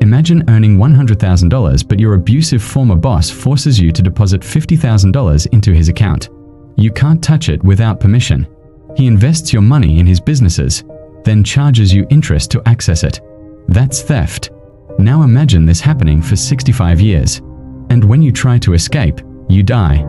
Imagine earning $100,000, but your abusive former boss forces you to deposit $50,000 into his account. You can't touch it without permission. He invests your money in his businesses, then charges you interest to access it. That's theft. Now imagine this happening for 65 years. And when you try to escape, you die.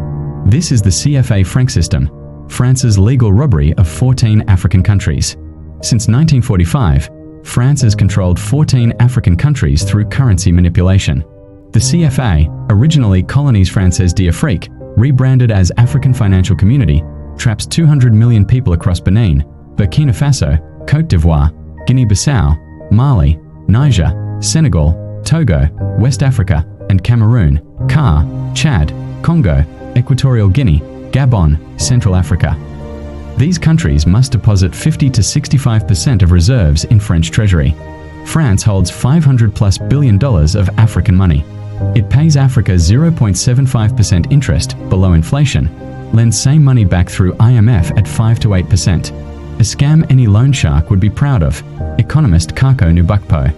This is the CFA franc system, France's legal robbery of 14 African countries. Since 1945, France has controlled 14 African countries through currency manipulation. The CFA, originally Colonies Françaises d'Afrique, rebranded as African Financial Community, traps 200 million people across Benin, Burkina Faso, Côte d'Ivoire, Guinea-Bissau, Mali, Niger, Senegal, Togo, West Africa, and Cameroon, CAR, Chad, Congo, Equatorial Guinea, Gabon, Central Africa. These countries must deposit 50 to 65% of reserves in French treasury. France holds $500+ billion of African money. It pays Africa 0.75% interest below inflation, lends same money back through IMF at 5 to 8%. A scam any loan shark would be proud of, economist Kako Nubakpo.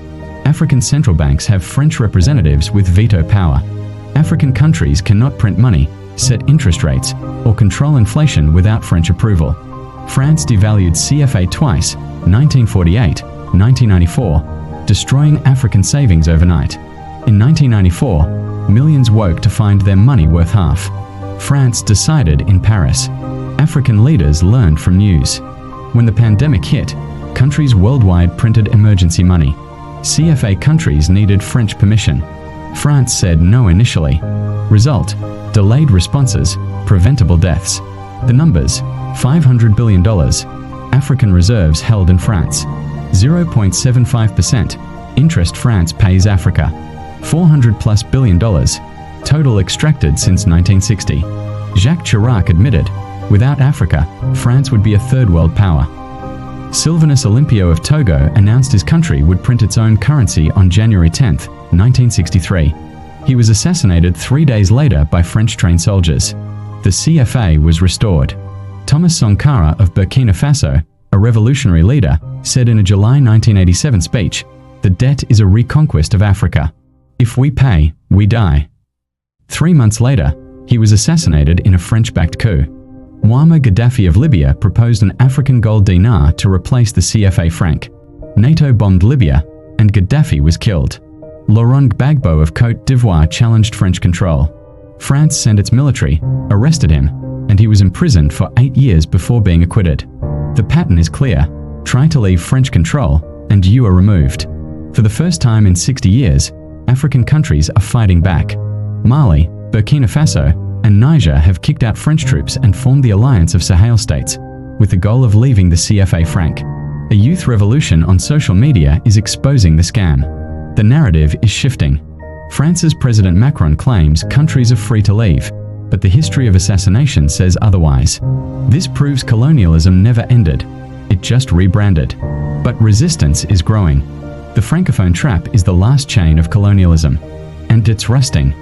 African central banks have French representatives with veto power. African countries cannot print money, set interest rates, or control inflation without French approval. France devalued CFA twice, 1948, 1994, destroying African savings overnight. In 1994, millions woke to find their money worth half. France decided in Paris. African leaders learned from news. When the pandemic hit, countries worldwide printed emergency money. CFA countries needed French permission. France said no initially. Result: delayed responses, preventable deaths. The numbers: $500 billion. African reserves held in France. 0.75% interest France pays Africa. $400+ billion. Total extracted since 1960. Jacques Chirac admitted, without Africa, France would be a third world power. Sylvanus Olympio of Togo announced his country would print its own currency on January 10, 1963. He was assassinated 3 days later by French-trained soldiers. The CFA was restored. Thomas Sankara of Burkina Faso, a revolutionary leader, said in a July 1987 speech, "The debt is a reconquest of Africa. If we pay, we die." 3 months later, he was assassinated in a French-backed coup. Muammar Gaddafi of Libya proposed an African gold dinar to replace the CFA franc. NATO bombed Libya, and Gaddafi was killed. Laurent Gbagbo of Côte d'Ivoire challenged French control. France sent its military, arrested him, and he was imprisoned for 8 years before being acquitted. The pattern is clear: try to leave French control, and you are removed. For the first time in 60 years, African countries are fighting back. Mali, Burkina Faso, and Niger have kicked out French troops and formed the Alliance of Sahel states, with the goal of leaving the CFA franc. A youth revolution on social media is exposing the scam. The narrative is shifting. France's President Macron claims countries are free to leave, but the history of assassination says otherwise. This proves colonialism never ended. It just rebranded. But resistance is growing. The Francophone trap is the last chain of colonialism. And it's rusting.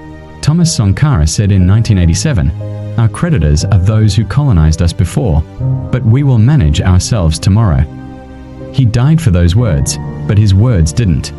Thomas Sankara said in 1987, "Our creditors are those who colonized us before, but we will manage ourselves tomorrow." He died for those words, but his words didn't.